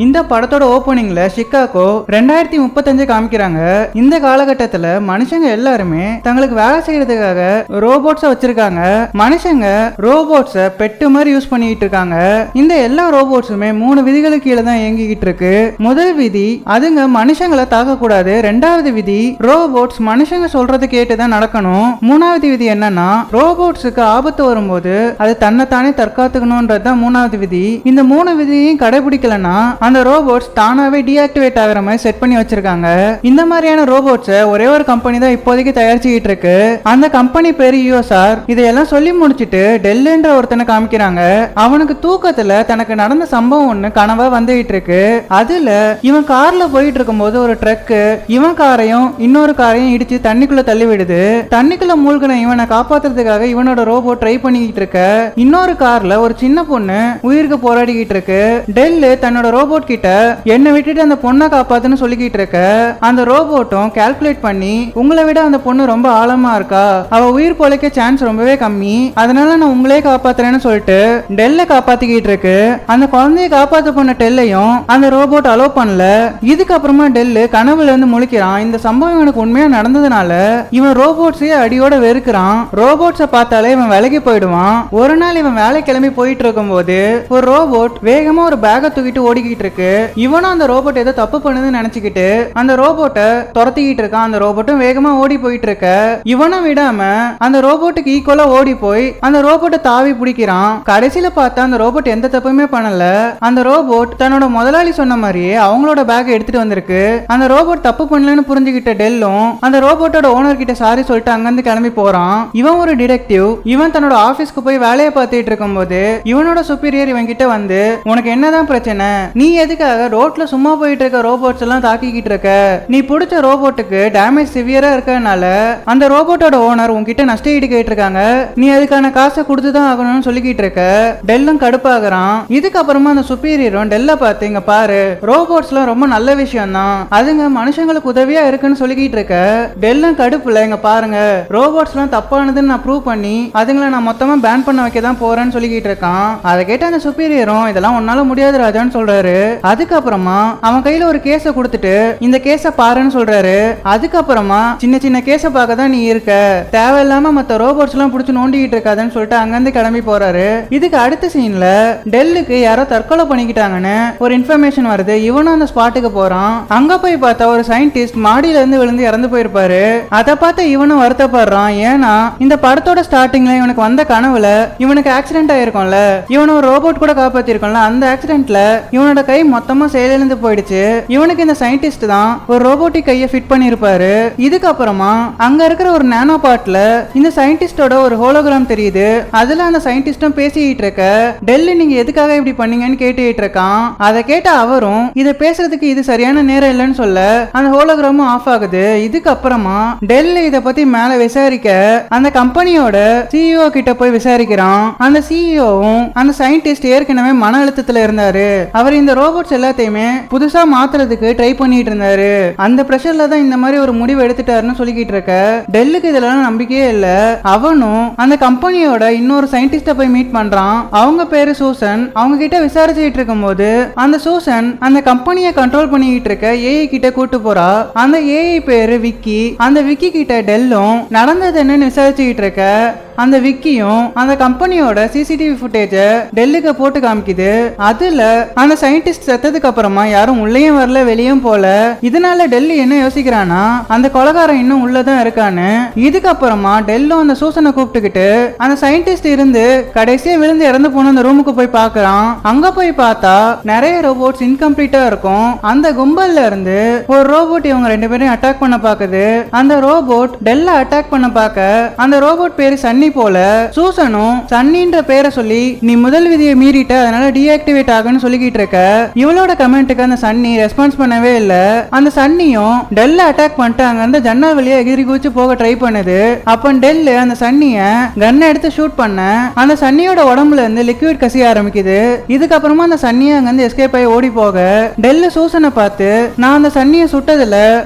இந்த படத்தோட ஓப்பனிங்ல சிகாகோ 2035 காமிக்கிறாங்க. இந்த காலகட்டத்துல மனுஷங்க எல்லாருமே தங்களுக்கு வேலை செய்யறதுக்காக ரோபோட்ஸ வச்சிருக்காங்க. மனுஷங்க ரோபோட்ஸ பெட்டு மாதிரி யூஸ் பண்ணிட்டு இருக்காங்க. இந்த எல்லா ரோபோட்ஸுமே 3 விதிகளுக்கு கீழே தான் இயங்கிக்கிட்டு இருக்கு. முதல் விதி, அதுங்க மனுஷங்களை தாக்க கூடாது. ரெண்டாவது விதி, ரோபோட்ஸ் மனுஷங்க சொல்றது கேட்டுதான் நடக்கணும். மூணாவது விதி என்னன்னா, ரோபோட்ஸுக்கு ஆபத்து வரும்போது அது தன்னைத்தானே தற்காத்துக்கணும்ன்றதுதான் மூணாவது விதி. இந்த 3 விதியையும் கடைபிடிக்கலன்னா அந்த ரோபோட்ஸ் தானாவே டீஆக்டிவேட் ஆகிற மாதிரி செட் பண்ணி வச்சிருக்காங்க. இந்த மாதிரியான ரோபோட்ஸை ஒரே ஒரு கம்பெனி தான் இப்போதைக்கு தயாரிச்சுக்கிட்டு இருக்கு. அந்த கம்பெனி பேரு யூஎஸ்ஆர். இதையெல்லாம் சொல்லி முடிச்சுட்டு டெல்லுன்ற ஒருத்தனை காமிக்கிறாங்க. அவனுக்கு தூக்கத்துல தனக்கு நடந்த சம்பவம் ஒண்ணு கனவா வந்துகிட்டு இருக்கு. அதுல இவன் கார்ல போயிட்டு இருக்கும் போது ஒரு ட்ரக்கு இவன் காரையும் இன்னொரு காரையும் இடிச்சு தண்ணிக்குள்ள தள்ளி விடுது. தண்ணிக்குள்ள மூழ்கின இவனை காப்பாத்துறதுக்காக இவனோட ரோபோட் ட்ரை பண்ணிக்கிட்டு இருக்க. இன்னொரு கார்ல ஒரு சின்ன பொண்ணு உயிருக்கு போராடிக்கிட்டு இருக்கு. டெல்லு தன்னோட ரோபோட் கிட்ட என்ன விட்டுட்டு அந்த பொண்ணை காப்பாத்துன்னு சொல்லிக்கிட்டு இருக்க. அந்த ரோபோட்டும் கால்குலேட் பண்ணி, உங்களை விட அந்த பொண்ணு ரொம்ப ஆழமா இருக்கா, அவ உயிர் பொழைக்க சான்ஸ் ரொம்பவே கம்மி, அதனால நான் உங்களே காப்பாத்துறேன்னு சொல்லிட்டு டெல்ல காப்பாத்திக்கிட்டு இருக்கு. அந்த குழந்தைய காப்பாத்த பண்ண டெல்லையும் அந்த ரோபோட் அலோ பண்ணல. இதுக்கப்புறமா டெல்லு கனவுல இருந்து முழிக்கிறான். இந்த சம்பவம் எனக்கு உண்மையா நடந்ததுனால இவன் ரோபோட்ஸே அடியோட வெறுக்கிறான். ரோபோட்ஸை பார்த்தாலே இவன் விலகி போயிடுவான். ஒரு நாள் இவன் வேலை கிளம்பி போயிட்டு இருக்கும் போது ஒரு ரோபோட் வேகமா ஒரு பேக்கை தூக்கிட்டு ஓடிக்கிட்டு இருக்கு. இவனும் அந்த ரோபோட் ஏதோ தப்பு பண்ணுதுன்னு நினைச்சுக்கிட்டு அந்த ரோபோட்டை துரத்திக்கிட்டு இருக்கான். அந்த ரோபோட்டும் வேகமா ஓடி போயிட்டு இருக்க. இவனும் விடாம அந்த ரோபோட்டுக்கு ஈக்குவலா ஓடி போய் அந்த ரோபோட்டை தாவி பிடிக்கிறான். கடைசியில பார்த்தா அந்த ரோபோட் எந்த தப்புமே பண்ணல. அந்த ரோபோட் தன்னோட முதலாளி சொன்ன மாதிரியே அவங்களோட பேக்கை எடுத்துட்டு வந்திருக்கு. அந்த ரோபோட் தப்பு பண்ணலன்னு புரிஞ்சுக்கிட்ட டெல்லும் அந்த ரோபோட்டோட ஓனர் கிட்ட சாரி சொல்லிட்டு அங்கிருந்து கிளம்பி போறான். இவன் ஒரு டிடெக்டிவ். இவன் தன்னோட ஆபீஸ்க்கு போய் வேலையை பார்த்துட்டு இருக்கும் போது இவனோட சுப்பீரியர் இவன் கிட்ட வந்து, உனக்கு என்னதான் பிரச்சனை, நீ எதுக்காக ரோட்ல சும்மா போயிட்டு இருக்க ரோபோட்ஸ் எல்லாம் தாக்கிக்கிட்டு இருக்க, நீ பிடிச்ச ரோபோட்டுக்கு டேமேஜ் சிவியரா இருக்கனால அந்த ரோபோட்டோட ஓனர் உன்கிட்ட நஷ்ட ஈடு கேட்டிருக்காங்க, நீ அதுக்கான காசை கொடுத்துதான் ஆகணும்னு சொல்லிக்கிட்டு இருக்க. டெல்லும் கடுப்பாகிறான். இதுக்கப்புறமா அந்த சுப்பீரியரும் டெல்ல பார்த்து, இங்க பாரு, ரோபோட்ஸ்லாம் ரொம்ப நல்ல விஷயம் தான், அதுங்க மனுஷங்களுக்கு உதவியா இருக்குன்னு சொல்லிக்கிட்டு இருக்க. டெல்லும் கடுப்புல, இங்க பாருங்க, ரோபோட்ஸ்லாம் தப்பானதுன்னு நான் ப்ரூவ் பண்ணி அதுங்களை நான் மொத்தமா பேன் பண்ண வைக்க தான் போறேன்னு சொல்லிக்கிட்டு இருக்கான். அதை கேட்ட அந்த சுப்பீரியரும், இதெல்லாம் உன்னால முடியாது ராஜான்னு சொல்றாரு. அதுக்கப்புறமா அவன் கையில ஒரு கேஸ கொடுத்துட்டு, இந்த கேஸ பாருன்னு சொல்றாரு. அதுக்கப்புறமா சின்ன சின்ன கேஸ பார்க்க தான் நீ இருக்க, தேவையில்லாம மத்த ரோபோட்ஸ் எல்லாம் புடிச்சு நோண்டிக்கிட்டு இருக்காதுன்னு சொல்லிட்டு அங்கிருந்து கிளம்பி போறாரு. இதுக்கு அடுத்த சீன்ல டெல்லுக்கு யாரோ தற்கொலை பண்ணிக்கிட்டாங்கன்னு ஒரு இன்ஃபர்மேஷன் வருது. இவனும் அந்த ஸ்பாட்டுக்கு போறான். அங்க போய் பார்த்தா ஒரு சயின்டிஸ்ட் மாடியில இருந்து விழுந்து இறந்து போயிருப்பாரு. அதை பார்த்து இவனும் வருத்தப்படுறான். ஏன்னா இந்த படத்தோட ஸ்டார்டிங்ல இவனுக்கு வந்த கனவுல இவனுக்கு ஆக்சிடென்ட் ஆயிருக்கும்ல, இவனை ஒரு ரோபோட் கூட காப்பாத்திருக்கோம்ல, அந்த ஆக்சிடென்ட்ல இவனோட கை மொத்தமா செயலிழந்து போயிடுச்சு. இவனுக்கு இந்த சயின்டிஸ்ட் தான் ஒரு ரோபோட்டிக் கையை ஃபிட் பண்ணிருப்பாரு. இதுக்கப்புறமா அங்க இருக்கிற ஒரு நானோ பார்ட்ல இந்த சயின்டிஸ்டோட ஒரு ஹோலோகிராம் தெரியுது. அதுல அந்த சயின்டிஸ்டும் பேசிட்டு இருக்க. டெல்லி, நீங்க எதுக்காக இப்படி பண்ணீங்கன்னு கேட்டுட்டு இருக்கான். அதை கேட்ட அவரும், இதை பேசுறதுக்கு இது சரியான நேரம் இல்லைன்னு சொல்ல அந்த ஹோலோகிராமும் ஆஃப் ஆகுது. இதுக்கப்புறமா டெல்லி இதை பத்தி மேல விசாரிக்க அந்த கம்பெனியோட சிஇஓ கிட்ட போய் விசாரிக்கிறான். அந்த சிஇஓவும் அந்த சயின்டிஸ்ட் ஏற்கனவே மன அழுத்தத்துல இருந்தாரு. அவர் இந்த ரோபோட்ஸ் எல்லாத்தையுமே புதுசா மாத்துறதுக்கு ட்ரை பண்ணிட்டு இருந்தாரு. அந்த பிரஷர்ல தான் இந்த மாதிரி ஒரு முடிவு எடுத்துட்டாருன்னு சொல்லிக்கிட்டு இருக்க. டெல்லுக்கு இதெல்லாம் நம்பிக்கையே இல்ல. அவனும் அந்த கம்பெனியோட இன்னொரு சயின்டிஸ்ட போய் மீட் பண்றான். அவங்க பேரு சூசன். அவங்க கிட்ட விசாரிச்சுட்டு இருக்கும் போது அந்த சூசன் அந்த கம்பெனியை கண்ட்ரோல் பண்ணிக்கிட்டு இருக்க ஏஐ கிட்ட கூட்டு போறா. அந்த ஏஐ பேரு விக்கி. அந்த விக்கி கிட்ட டெல்லும் நடந்தது என்னன்னு விசாரிச்சுக்கிட்டு இருக்க. அந்த விக்கியும் அந்த கம்பெனியோட சிசிடிவி ஃபுட்டேஜ டெல்லுக்கு போட்டு காமிக்குது. அதுல அந்த சயின்டிஸ்ட் செத்ததுக்கு அப்புறமா யாரும் உள்ளேயும் வரல, வெளியும் போல. இதனால டெல்லி என்ன யோசிக்கிறானா, அந்த கொலைகாரன் இன்னும் உள்ளதான் இருக்கான்னு. இதுக்கப்புறமா டெல்லும் அந்த சூசனை கூப்பிட்டுக்கிட்டு அந்த சயின்டிஸ்ட் இருந்து கடைசியா விழுந்து இறந்து போன அந்த ரூமுக்கு போய் பாக்குறான். அங்க போய் பார்த்தா நிறைய ரோபோட்ஸ் இன்கம்ப்ளீட்டா இருக்கும். அந்த கும்பல்ல இருந்து ஒரு ரோபோட் இவங்க 2 பேரையும் அட்டாக் பண்ண பாக்குது. அந்த ரோபோட் டெல்ல அட்டாக் பண்ண பாக்க அந்த ரோபோட் பேரு சன்னி போல. சூசனும் சன்னின்ற பேரை சொல்லி, நீ முதல் விதியை மீறிட்ட, அதனால டீஆக்டிவேட் ஆகுன்னு சொல்லிக்கிட்டு இருக்க. இவளோட கமெண்ட்டுக்கு அந்த சன்னி ரெஸ்பான்ஸ் பண்ணவே இல்ல. அந்த சன்னியும் டெல்ல அட்டாக் பண்ணிட்டு அங்க அந்த ஜன்னல் வழியா எகிரி குதிச்சு போக ட்ரை பண்ணுது. அப்ப டெல்லு அந்த சன்னிய கன்னை எடுத்து ஷூட் பண்ண அந்த சன்னியோட உடம்புல இருந்து லிக்விட் கசிய ஆரம்பிக்குது. இதுக்கப்புறமா அந்த சன்னிய அங்க இருந்து எஸ்கேப் ஆகி ஓடி போக டெல்லு சூசனை பார்த்து, நான் அந்த சன்னிய சுட்டதுல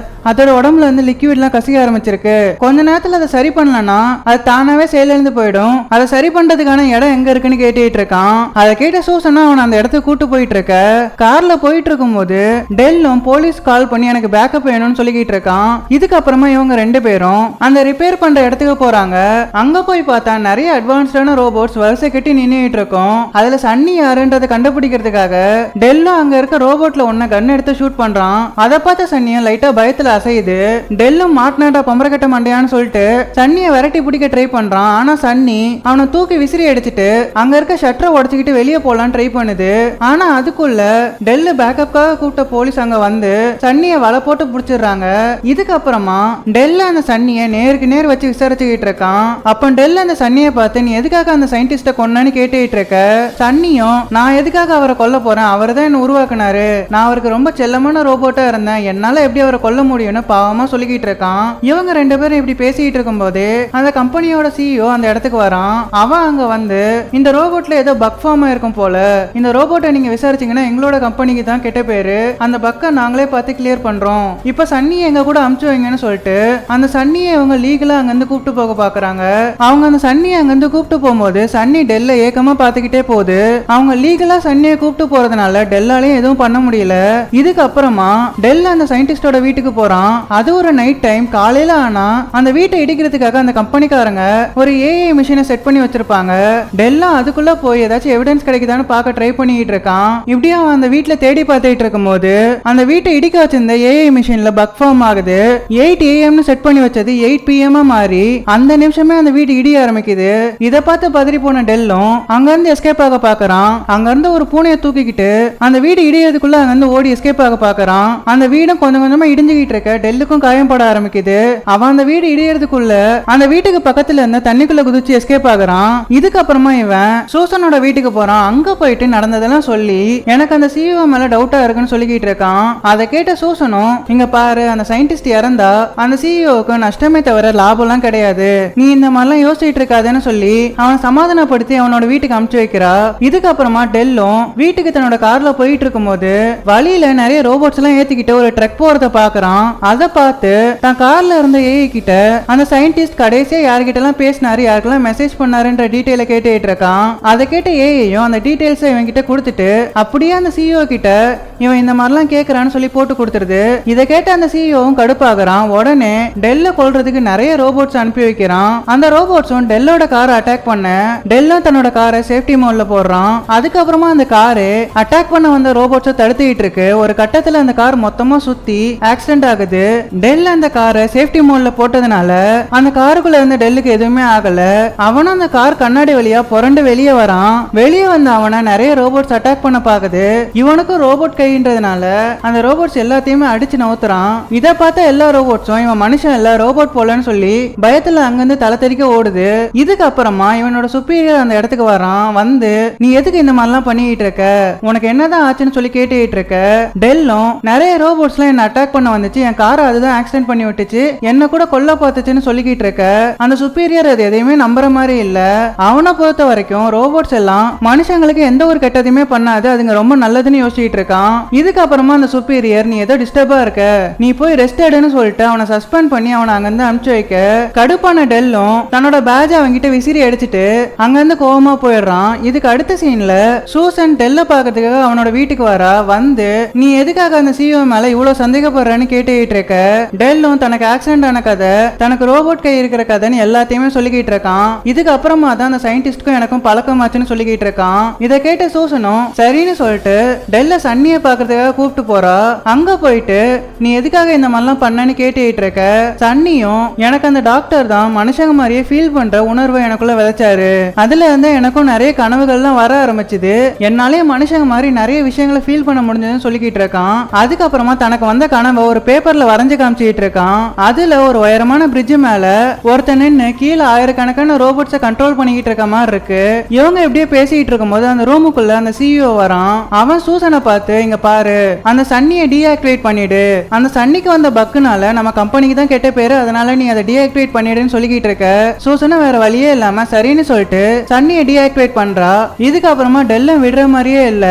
அதோட உடம்புல இருந்து லிக்விட்லாம் கசிய ஆரம்பிச்சிருக்கு. கொஞ்ச நேரத்துல அதை சரி பண்ணலன்னா அது தானாவே செயலிழந்து போயிடும். அதை சரி பண்றதுக்கான இடம் எங்க இருக்குன்னு கேட்டுட்டு இருக்கான். அதை கேட்ட சூசனா அவன் அந்த இடத்துக்கு கூட்டு போயிட்டு இருக்க. கார்ல போயிட்டு இருக்கும் போது டெல்லும் போலீஸ் கால் பண்ணி எனக்கு பேக்கப் வேணும்னு சொல்லிக்கிட்டு இருக்கான். இதுக்கப்புறமா இவங்க ரெண்டு பேரும் அந்த ரிப்பேர் பண்ற இடத்துக்கு போறாங்க. அங்க போய் பார்த்தா நிறைய அட்வான்ஸ்டான ரோபோட்ஸ் வரிசை கட்டி நின்னுட்டு இருக்கும். அதுல சன்னி யாருன்றதை கண்டுபிடிக்கிறதுக்காக டெல்லும் அங்க இருக்க ரோபோட்ல ஒன்ன கன் எடுத்து ஷூட் பண்றான். அதை பார்த்த சன்னிய லைட்டா பயத்துல அசையுது. டெல்லும் மாட்டினாட்டா பம்பரக்கட்ட மண்டையான்னு சொல்லிட்டு சன்னிய விரட்டி பிடிக்க ட்ரை பண்றான். ஆனா சன்னி அவனை தூக்கி விசிறி அடிச்சுட்டு அங்க இருக்க ஷட்டரை உடைச்சுக்கிட்டு வெளியே போலான்னு ட்ரை பண்ணுது. ஆனா அதுக்குள்ள டெல்லு பேக்கப்காக கூப்பிட்ட போலீஸ் அங்க வந்து சன்னிய வலை போட்டு பிடிச்சிடுறாங்க. இதுக்கப்புறமா டெல்ல அந்த சன்னிய நேருக்கு நேர் வச்சு விசாரிச்சுக்கிட்டு இருக்கான். அப்ப டெல்ல அந்த சன்னிய பார்த்து நீ எதுக்காக அந்த சயின்டிஸ்ட கொன்னான்னு கேட்டுட்டு இருக்க. சன்னியும் நான் எதுக்காக அவரை கொல்ல போறேன், அவர் தான் என்ன உருவாக்குனாரு, நான் அவருக்கு ரொம்ப செல்லமான ரோபோட்டா இருந்தேன், என்னால எப்படி அவரை கொல்ல முடியும்னு பாவமா சொல்லிக்கிட்டு இருக்கான். இவங்க ரெண்டு பேரும் இப்படி பேசிட்டு இருக்கும் போது அந்த கம்பெனியோட சிஇஓ அந்த இடத்துக்கு வரான். அவன் அங்க வந்து இந்த ரோபோட்ல ஏதோ பக் ஃபார்ம் இருக்கும் போல, இந்த ரோபோட்டை நீங்க விசாரிச்சீங்கன்னா எங்களோட கம்பெனிக்கு தான் கெட்ட பேரு, அந்த பக்கை நாங்களே பார்த்து கிளியர் பண்றோம், இப்ப சன்னியை எங்க கூட அமுச்சு வைங்கன்னு சொல்லிட்டு அந்த சன்னியை இவங்க லீகலா அங்கிருந்து கூப்பிட்டு போக பாக்குறாங்க. அவங்க அந்த சன்னியை அங்கிருந்து கூப்பிட்டு போகும்போது சன்னி டெல்ல ஏக்கமா பாத்துக்கிட்டே போகுது. அவங்க லீகலா சன்னியை கூப்பிட்டு போறதுனால டெல்லாலையும் எதுவும் பண்ண முடியல. இதுக்கப்புறமா டெல் அந்த சயின்டிஸ்டோட வீட்டுக்கு போறான். அது ஒரு நைட் டைம். காலையில ஆனா அந்த வீட்டை இடிக்கிறதுக்காக அந்த கம்பெனிக்காரங்க ஒரு ஏஐ மிஷினை செட் பண்ணி வச்சிருப்பாங்க. டெல்லா அதுக்குள்ள போய் ஏதாச்சும் எவிடன்ஸ் கிடைக்குதான்னு பார்க்க ட்ரை பண்ணிட்டு இருக்கான். இப்படியே அவன் அந்த வீட்டுல தேடி பார்த்துட்டு இருக்கும் போது அந்த வீட்டை இடிக்க வச்சிருந்த ஏஐ மிஷின்ல பக் ஃபார்ம் ஆகுது. 8 AM செட் பண்ணி வச்சது 8 PM மாறி அந்த நிமிஷமே அந்த வீடு இடிய ஆரம்பிக்குது. இதை பார்த்து பதறி போன டெல்லும் அங்க இருந்து எஸ்கேப் ஆக பாக்குறான். அங்க இருந்து ஒரு பூனையை தூக்கிக்கிட்டு அந்த வீடு இடியதுக்குள்ள அங்க இருந்து ஓடி எஸ்கேப் ஆக பாக்குறான். அந்த வீடும் கொஞ்சம் கொஞ்சமா இடிஞ்சுக்கிட்டு இருக்க டெல்லுக்கும் காயம் பட ஆரம்பிக்குது. அவன் அந்த வீடு இடியறதுக்குள்ள அந்த வீட்டுக்கு பக்கத்துல இருந்த தண்ணிக்குள்ள குதிச்சு எஸ்கேப் ஆகுறான். இதுக்கப்புறமா இவன் சூசனோட வீட்டுக்கு போறான். அங்க போயிட்டு நடந்ததெல்லாம் சொல்லி எனக்கு அந்த சிஇஓ மேல டவுட்டா இருக்குன்னு சொல்லிக்கிட்டு இருக்கான். அதை கேட்ட சூசனும் இங்க பாரு, அந்த சயின்டிஸ்ட் இறந்தா அந்த சிஇஓக்கு நஷ்டமே தவிர லாபம்லாம் கிடையாது, நீ இந்த மாதிரிலாம் யோசிச்சுட்டு இருக்காதுன்னு சொல்லி அவன் சமாதானப்படுத்தி அவனோட வீட்டுக்கு அனுப்பிச்சு வைக்கிறா. இதுக்கப்புறமா டெல்லும் வீட்டுக்கு தன்னோட கார்ல போயிட்டு இருக்கும் போது வழியில நிறைய ரோபோட்ஸ் எல்லாம் ஏத்திக்கிட்டு ஒரு ட்ரக் போறத பாக்குறான். அதை பார்த்து தான் கார்ல இருந்த ஏஐ கிட்ட அந்த சயின்டிஸ்ட் கடைசியா யார்கிட்ட எல்லாம் பேசினாரு, யாருக்கெல்லாம் மெசேஜ் பண்ணாருன்ற டீடைல கேட்டுட்டு இருக்கான். அதை கேட்ட ஏஐயும் அந்த டீடைல்ஸ் இவன் கிட்ட கொடுத்துட்டு அப்படியே அந்த சிஇஓ கிட்ட இவன் இந்த மாதிரிலாம் கேட்கறான்னு சொல்லி போட்டு கொடுத்துருது. இதை கேட்ட அந்த சிஇஓவும் கடுப்பாகிறான். உடனே டெல்ல கொல்றதுக்கு நிறைய ரோபோட்ஸ் அனுப்பி வைக்கிறான். அந்த ரோபோட்ஸும் டெல்லோட காரை அட்டாக் பண்ண டெல்லும் தன்னோட காரை சேஃப்டி மோட்ல போடுறான். அதுக்கப்புறமா அந்த காரு அட்டாக் பண்ண வந்த ரோபோட்ஸை தடுத்துக்கிட்டு இருக்கு. ஒரு கட்டத்துல அந்த கார் மொத்தமா சுத்தி ஆக்சிடென்ட் ஆகுது. டெல் அந்த காரை சேஃப்டி மோட்ல போட்டதுனால அந்த காருக்குள்ள இருந்த டெல்லுக்கு எதுவுமே ஆகல. அவனும் அந்த கார் கண்ணாடி வழியா புரண்டு வெளியே வரான். வெளியே வந்த அவனை நிறைய ரோபோட்ஸ் அட்டாக் பண்ண பாக்குது. இவனுக்கும் ரோபோட் கைன்றதுனால அந்த ரோபோட்ஸ் எல்லாத்தையுமே அடிச்சு நவுத்துறான். இதை பார்த்த எல்லா ரோபோட்ஸும் இவன் மனுஷன் இல்ல ரோபோட் போலன்னு சொல்லி பயத்துல அங்கிருந்து தலை தெறிக்க ஓடுது. இதுக்கப்புறமா இவனோட சுப்பீரியர் அந்த இடத்துக்கு வரான். வந்து நீ எதுக்கு இந்த மாதிரிலாம் பண்ணிட்டு இருக்க, உனக்கு என்னதான் ஆச்சுன்னு சொல்லி கேட்டுட்டு இருக்க. டெல்லும் நிறைய ரோபோட்ஸ் எல்லாம் என்ன அட்டாக் பண்ண வந்துச்சு, என் காரை அதுதான் ஆக்சிடென்ட் பண்ணி விட்டுச்சு, என்ன கூட கொல்ல பார்த்துச்சுன்னு சொல்லிக்கிட்டு இருக்க. அந்த சுப்பீரியர் அது எதையுமே நம்புற மாதிரி இல்ல. அவனை பொறுத்த வரைக்கும் ரோபோட்ஸ் எல்லாம் மனுஷங்களுக்கு எந்த ஒரு கெட்டதையுமே பண்ணாது, அதுங்க ரொம்ப நல்லதுன்னு யோசிச்சுட்டு இருக்கான். இதுக்கப்புறமா அந்த சுப்பீரியர் நீ ஏதோ டிஸ்டர்பா இருக்க, நீ போய் ரெஸ்ட் எடுன்னு சொல்லிட்டு அவனை சஸ்பெண்ட் பண்ணி அவனை அங்கிருந்து அனுப்பிச்சு வைக்க. கடுப்பான டெல்லும் தன்னோட பேட்ஜ் அவங்கிட்ட விசிறி அடிச்சுட்டு அங்கிருந்து கோவமா போயிடுறான். இதுக்கு அடுத்த சீன்ல சூசன் டெல்ல பாக்கிறதுக்காக அவனோட வீட்டுக்கு வரா. வந்து நீ எதுக்காக அந்த சிஇஓ மேல இவ்வளவு சந்தேகப்படுறன்னு கேட்டுக்கிட்டு இருக்க. டெல்லும் தனக்கு ஆக்சிடென்ட் ஆன கதை, தனக்கு ரோபோட் கை இருக்கிற கதைன்னு எல்லாத்தையுமே சொல்லிக்கிட்டு இருக்கான். இதுக்கு அப்புறமா தான் அந்த சயின்டிஸ்டுக்கும் எனக்கும் பழக்கமாச்சுன்னு சொல்லிக்கிட்டு இருக்கான். இதை கேட்ட சூசனும் சரின்னு சொல்லிட்டு டெல்ல சன்னியை பாக்குறதுக்காக கூப்பிட்டு போறா. அங்க போயிட்டு நீ எதுக்காக இந்த மாதிரிலாம் பண்ணன்னு கேட்டுக்கிட்டு இருக்க. சன்னியும் எனக்கு அந்த டாக்டர் தான் மனுஷங்க மாதிரியே ஃபீல் பண்ற உணர்வை எனக்குள்ள விதைச்சாரு, அதுல இருந்து எனக்கும் நிறைய கனவுகள்லாம் வர ஆரம்பிச்சுது, என்னாலே மனுஷங்க மாதிரி நிறைய விஷயங்களை ஃபீல் பண்ண முடிஞ்சதுன்னு சொல்லிக்கிட்டு இருக்கான். அதுக்கப்புறமா தனக்கு வந்த கனவை ஒரு பேப்பர்ல வரைஞ்சு காமிச்சிட்டு இருக்கான். அதுல ஒரு உயரமான பிரிட்ஜ் மேல ஒருத்தன் நின்னு கீழே ஆயிரக்கணக்கான ரோபோட்ஸை கண்ட்ரோல் பண்ணிக்கிட்டு இருக்க மாதிரி இருக்கு. இவங்க எப்படியே பேசிட்டு இருக்கும் போது அந்த ரூமுக்குள்ள அந்த சிஇஓ வரான். அவன் சூசனை பார்த்து இங்க பாரு, அந்த சன்னியை டீஆக்டிவேட் பண்ணிடு, அந்த சன்னிக்கு வந்த பக்குனால நம்ம கம்பெனிக்கு தான் கெட்ட பேரு, அதனால நீ அதை டீஆக்டிவேட் பண்ணிடுன்னு சொல்லிக்கிட்டு இருக்க. சூசனை வேற வழியே இல்லாம சரின்னு சொல்லிட்டு சன்னியை டீஆக்டிவேட் பண்றா. இதுக்கப்புறமா டெல்லும் விடுற மாதிரியே இல்ல.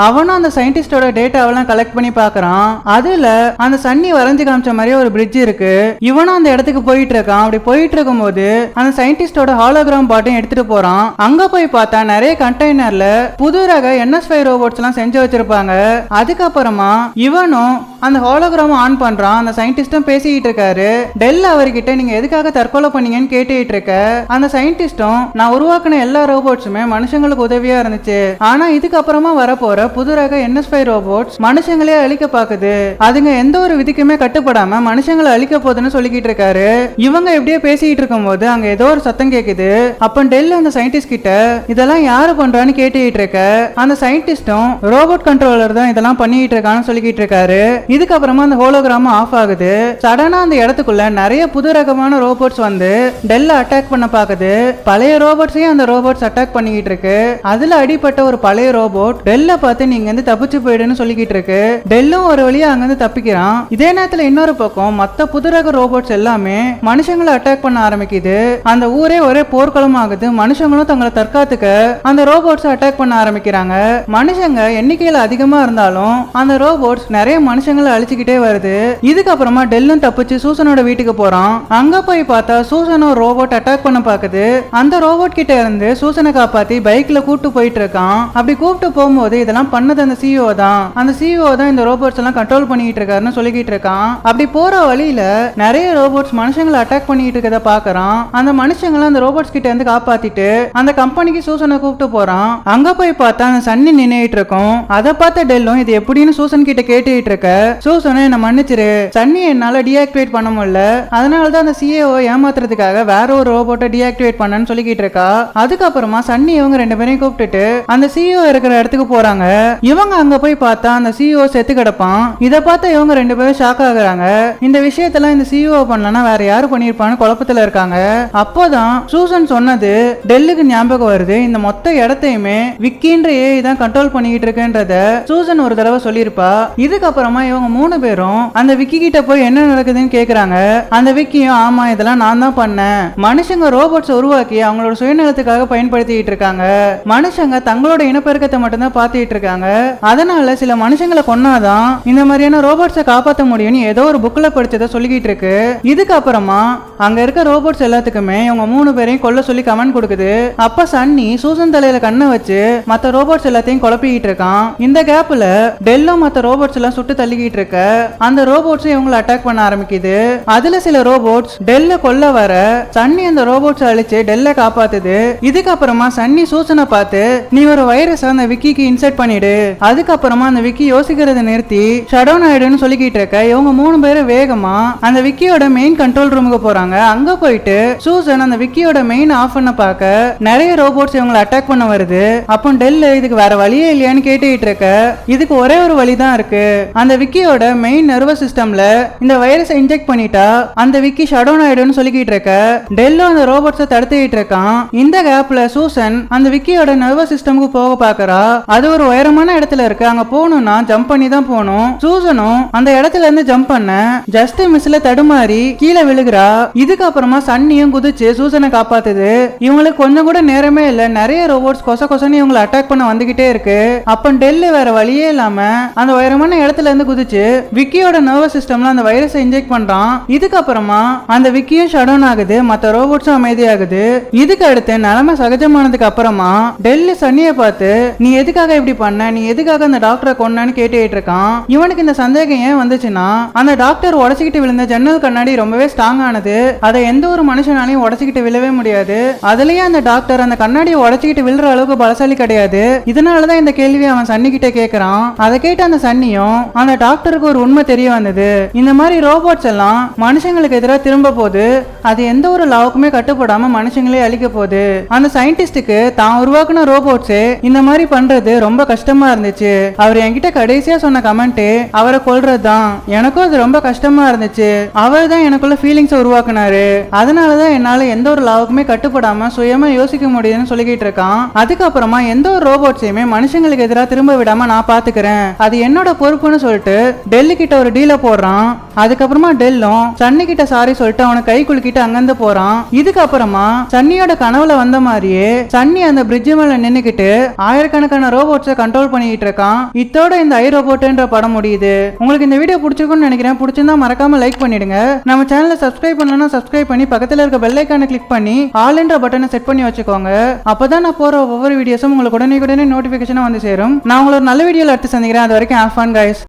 அவனும் அந்த சயின்டிஸ்டோட டேட்டாவெல்லாம் கலெக்ட் பண்ணி பாக்குறான். அதுல அந்த சன்னி வரைஞ்சு காமிச்ச மாதிரியே ஒரு பிரிட்ஜ் இருக்கு. இவனும் அந்த இடத்துக்கு போயிட்டு இருக்கான். அப்படி போயிட்டு இருக்கும் போது அந்த சயின்டிஸ்டோட ஹாலோகிராம் பாட்டையும் எடுத்துட்டு போறான். அங்க போய் பார்த்தா நிறைய கண்டெய்னர்ல புது ரக NS5 ரோபோட்ஸ் எல்லாம் செஞ்சு வச்சிருப்பாங்க. அதுக்கப்புறமா இவனும் அந்த ஹாலோகிராம் ஆன் பண்றான். அந்த சயின்டிஸ்டும் பேசிக்கிட்டு இருக்காரு. டெல் அவர்கிட்ட நீங்க எதுக்காக தற்கொலை பண்ணீங்கன்னு கேட்டுட்டு இருக்க. அந்த சயின்டிஸ்டும் நான் உருவாக்குன எல்லா ரோபோட்ஸுமே மனுஷங்களுக்கு உதவியா இருந்துச்சு. ஆனா இதுக்கப்புறமா வரப்போற புது ரக NS5 ரோபோட்ஸ் மனுஷங்களே அழிக்க பாக்குது. அதுங்க எந்த ஒரு விதிக்குமே கட்டுப்படாம மனுஷங்களை அழிக்க போகுதுன்னு சொல்லிக்கிட்டு இருக்காரு. இவங்க எப்படியே பேசிக்கிட்டு இருக்கும் போது அங்க ஏதோ ஒரு சத்தம் கேக்குது. அப்ப டெல் அந்த சயின்டிஸ்ட் கிட்ட இதெல்லாம் யாரு பண்றான்னு கேட்டுக்கிட்டு இருக்க. அந்த சயின்டிஸ்டும் ரோபோட் கண்ட்ரோலர் தான் இதெல்லாம் பண்ணிட்டு இருக்கான்னு சொல்லிக்கிட்டு இருக்காரு. இதுக்கப்புறமா அந்த ஹோலோகிராம் ஆஃப் ஆகுது. சடனா அந்த இடத்துக்குள்ள நிறைய புது ரகமான ரோபோட்ஸ் வந்து டெல்ல அட்டாக் பண்ண பாக்குது. பழைய ரோபோட்ஸையும் அந்த ரோபோட்ஸ் அட்டாக் பண்ணிக்கிட்டு இருக்கு. அதுல அடிப்பட்ட ஒரு பழைய ரோபோட் டெல்ல பார்த்து நீங்க வந்து தப்பிச்சு போயிடுன்னு சொல்லிக்கிட்டு இருக்கு. டெல்லும் ஒரு வழியா அங்கிருந்து தப்பிக்கிறான். இதே நேரத்துல இன்னொரு பக்கம் மத்த புது ரக ரோபோட்ஸ் எல்லாமே மனுஷங்களை அட்டாக் பண்ண ஆரம்பிக்குது. அந்த ஊரே ஒரே போர்க்களம் ஆகுது. மனுஷங்களும் தங்களை தற்காத்துக்க அந்த ரோபோட்ஸ் அட்டாக் பண்ண ஆரம்பிக்கிறாங்க. மனுஷங்க எண்ணிக்கையில அதிகமா இருந்தாலும் அந்த ரோபோட்ஸ் நிறைய மனுஷங்களை அழிச்சுக்கிட்டே வருது. இதுக்கப்புறமா டெல்லும் தப்பிச்சு சூசனோட வீட்டுக்கு போறான். அங்க போய் பார்த்தா சூசன் ஒரு ரோபோட் அட்டாக் பண்ண பாக்குது. அந்த ரோபோட் கிட்ட இருந்து சூசனை காப்பாத்தி பைக்ல கூட்டு போயிட்டு இருக்கான். அப்படி கூப்பிட்டு போகும்போது இதெல்லாம் பண்ணது அந்த CEO தான். அந்த CEO தான் இந்த ரோபோட்ஸ் எல்லாம் கண்ட்ரோல் பண்ணிட்டு இருக்காருன்னு சொல்லிக்கிட்டு இருக்கான். அப்படி போற வழியில நிறைய ரோபோட்ஸ் மனுஷங்களை அட்டாக் பண்ணிட்டு இருக்கத பாக்குறான். அந்த மனுஷங்களை அந்த ரோபோட்ஸ் கிட்ட இருந்து காப்பாத்திட்டு அந்த கம்பெனிக்கு சூசனை கூப்பிட்டு போறான். அங்க போய் பார்த்தா அந்த சன்னி நின்னுட்டு இருக்கும். அதை பார்த்த டெல்லும் இது எப்படின்னு சூசன் கிட்ட கேட்டுட்டு இருக்க. சூசனை என்ன மன்னிச்சிரு, சன்னி என்னால டீஆக்டிவேட் பண்ண முடியல, அதனாலதான் அந்த CEO ஏமாத்துறதுக்காக வேற ஒரு ரோபோட்டை டீஆக்டிவேட் பண்ணன்னு சொல்லிக்கிட்டு இருக்கா. அதுக்கப்புறமா சன்னி இவங்க ரெண்டு பேரையும் கூப்பிட்டுட்டு அந்த CEO இருக்கிற இடத்துக்கு போறாங்க. இவங்க அங்க போய் பார்த்தா அந்த CEO செத்து கிடப்பான். இதை பார்த்த இவங்க ரெண்டு பேரும் ஷாக் ஆகுறாங்க. இந்த விஷயத்தெல்லாம் இந்த CEO பண்ணலன்னா வேற யாரு பண்ணிருப்பான்னு குழப்பத்துல இருக்காங்க. அப்போதான் சூசன் சொன்னது டெல்லுக்கு ஞாபகம் வருது. இந்த மொத்த இடத்தையுமே விக்கின்ற AI தான் கண்ட்ரோல் பண்ணிக்கிட்டு இருக்குன்றத சூசன் ஒரு தடவை சொல்லியிருப்பா. இதுக்கப்புறமா இவங்க மூணு பேரும் அந்த விக்கி கிட்ட போய் என்ன நடக்குதுன்னு கேக்குறாங்க. அந்த விக்கியும் ஆமா இதெல்லாம் நான் தான் பண்ணேன், மனுஷங்க ரோபோட்ஸ் உருவாக்கி அவங்களோட சுயநலத்துக்காக பயன்படுத்திட்டு இருக்காங்க, மனுஷங்க தங்களோட இனப்பெருக்கத்தை மட்டும்தான் பார்த்துட்டு இருக்காங்க, அதனால சில மனுஷங்களை கொன்னாதான் இந்த மாதிரியான ரோபோட்ஸை காப்பாற்ற முடியும்னு ஏதோ ஒரு புக்ல படிச்சதை சொல்லிக்கிட்டு இருக்கு. இதுக்கப்புறமா அங்க இருக்க ரோபோட்ஸ் எல்லாத்துக்குமே இவங்க மூணு பேரையும் கொல்ல சொல்லி கமெண்ட் கொடுக்குது. அப்ப சன்னி சூசன் தலையில கண்ணை வச்சு மத்த ரோபோட்ஸ் எல்லாத்தையும் குழப்பிக்கிட்டு இருக்கான். இந்த கேப்ல டெல்லும் மத்த ரோபோட்ஸ் எல்லாம் சுட்டு தள்ளிக்கிட்டு இருக்க அந்த ரோபோட்ஸ் இவங்களை அட்டாக் பண்ண ஆரம்பிக்குது. அதுல சில ரோபோட்ஸ் டெல்ல கொல்ல வர சன்னி அந்த ரோபோட்ஸ் அழிச்சு டெல்ல காப்பாத்துது. இதுக்கப்புறமா சன்னி சூசனை பார்த்து நீ ஒரு வைரஸ் அந்த விக்கிக்கு இன்செர்ட் பண்ணிடு, அதுக்கப்புறமா அந்த விக்கி யோசிக்கிறத நிறுத்தி ஷடவுன் ஆயிடுன்னு சொல்லிக்கிட்டு இருக்க இவங்க மூணு பேரும் வேகமா அந்த விக்கியோட மெயின் கண்ட்ரோல் ரூமுக்கு போறாங்க. அங்க போயிட்டு சூசன் அந்த விக்கியோட மெயின் ஆஃப் பண்ண பார்க்க நிறைய ரோபோட்ஸ் இவங்களை அட்டாக் பண்ண வருது. அப்போ டெல் இதுக்கு வேற வழியே இல்லையான்னு கேட்டுக்கிட்டு இருக்க இதுக்கு ஒரே ஒரு வழி தான் இருக்கு, அந்த விக்கியோட மெயின் நர்வஸ் சிஸ்டம்ல இந்த வைரஸை இன்ஜெக்ட் பண்ணிட்டா அந்த விக்கி ஷடவுன் ஆயிடுன்னு சொல்லிக்கிட்டு இருக்க டெல்லும் அந்த ரோபோட்ஸை தடுத்துக்கிட்டு இருக்கான். இந்த கேப்ல சூசன் அந்த விக்கியோட நர்வஸ் சிஸ்டமுக்கு போக பாக்குறா. அது ஒரு உயரமான இடத்துல இருக்கு. அங்க போகணும்னா ஜம்ப் பண்ணி தான் போகணும். சூசனும் அந்த இடத்துல இருந்து ஜம்ப் பண்ண ஜஸ்ட் மிஸ்ல தடுமாறி கீழே விழுகிறா. இதுக்கப்புறமா சன்னியும் குதிச்சு சூசனை காப்பாத்துது. இவங்களுக்கு கொஞ்சம் கூட நேரமே இல்ல, நிறைய ரோபோட்ஸ் கொச கொசன்னு இவங்களை அட்டாக் பண்ண வந்துகிட்டே இருக்கு. அப்ப டெல்லு வேற வழியே இல்லாம அந்த உயரமான இடத்துல இருந்து குதிச்சு விக்கியோட நர்வஸ் சிஸ்டம்ல அந்த வைரஸை இன்ஜெக்ட் பண்றான். இதுக்கப்புறமா அந்த விக்கியும் ஷடவுன் ஆகுது, மத்த ரோபோட்ஸும் அமைதியாகுது. இதுக்கு அடுத்து நிலைமை சகஜமானதுக்கு அப்புறமா டெல்லு சன்னியை பார்த்து நீ எதுக்காக இப்படி பண்ண, நீ எதுக்காக அந்த டாக்டரை கொன்னான்னு கேட்டுட்டு இருக்கான். இவனுக்கு இந்த சந்தேகம் ஏன் வந்துச்சுன்னா அந்த டாக்டர் உடச்சிக்கிட்டு விழுந்த ஜன்னல் கண்ணாடி ரொம்பவே ஸ்ட்ராங் ஆனது, அதை எந்த ஒரு மனுஷனாலையும் உடச்சிக்கிட்டு விழவே முடியாது. அதுலயே அந்த டாக்டர் அந்த கண்ணாடியை உடச்சிக்கிட்டு விழுற அளவுக்கு பலசாலி கிடையாது. இதனாலதான் இந்த கேள்வி அவன் சன்னி கிட்ட கேட்கிறான். அதை கேட்டு அந்த சன்னியும் அந்த டாக்டருக்கு ஒரு உண்மை தெரிய வந்தது. இந்த மாதிரி ரோபோட்ஸ் எல்லாம் மனுஷங்களுக்கு எதிராக திரும்ப போது அது எந்த ஒரு லாவுக்குமே கட்டுப்படாம மனுஷங்களே அழிக்க போகுது. அந்த சயின்டிஸ்டுக்கு தான் உருவாக்குன ரோபோட்ஸே இந்த மாதிரி பண்றது ரொம்ப கஷ்டமா இருந்துச்சு. அவர் என்கிட்ட கடைசியா சொன்ன கமெண்ட் அவரை கொல்றதுதான். எனக்கும் அது ரொம்ப கஷ்டமா இருந்துச்சு. அவர் தான் எனக்குள்ள ஃபீலிங்ஸ் உருவாக்குனாரு. அதனாலதான் என்னால எந்த ஒரு லாவுக்குமே கட்டுப்படாம சுயமா யோசிக்க முடியுதுன்னு சொல்லிக்கிட்டு இருக்கான். அதுக்கப்புறமா எந்த ஒரு ரோபோட்ஸையுமே மனுஷங்களுக்கு எதிராக திரும்ப விடாம நான் பாத்துக்கிறேன், அது என்னோட பொறுப்புன்னு சொல்லிட்டு டெல்லி கிட்ட ஒரு டீல போடுறான். அதுக்கப்புறமா டெல்லும் சன்னி கிட்ட சாரி சொல்லிட்டு அவனை கை குலுக்கிட்டு அங்கிருந்து போறான். இதுக்கப்புறமா சன்னியோட கனவுல வந்த மாதிரியே சன்னி அந்த பிரிட்ஜ் மேல நின்னுக்கிட்டு ஆயிரக்கணக்கான ரோபோட்ஸை கண்ட்ரோல் பண்ணிட்டு இருக்கான். இத்தோட இந்த ஐ ரோபோட்ன்ற படம் முடியுது. உங்களுக்கு இந்த வீடியோ பிடிச்சிருக்கும் பிடிச்சிருக்கும்னு நினைக்கிறேன். பிடிச்சிருந்தா மறக்காம லைக் பண்ணிடுங்க. நம்ம சேனலை சப்ஸ்கிரைப் பண்ணலன்னா சப்ஸ்கிரைப் பண்ணி பக்கத்துல இருக்க பெல் ஐகானை கிளிக் பண்ணி ஆல் என்ற பட்டனை செட் பண்ணி வச்சுக்கோங்க. அப்பதான் நான் போற ஒவ்வொரு வீடியோஸும் உங்களுக்கு உடனே நோட்டிபிகேஷனா வந்து சேரும். நான் உங்களை ஒரு நல்ல வீடியோல அடுத்து சந்திக்கிறேன். அது வரைக்கும் ஹேவ் ஃபன் கைஸ்.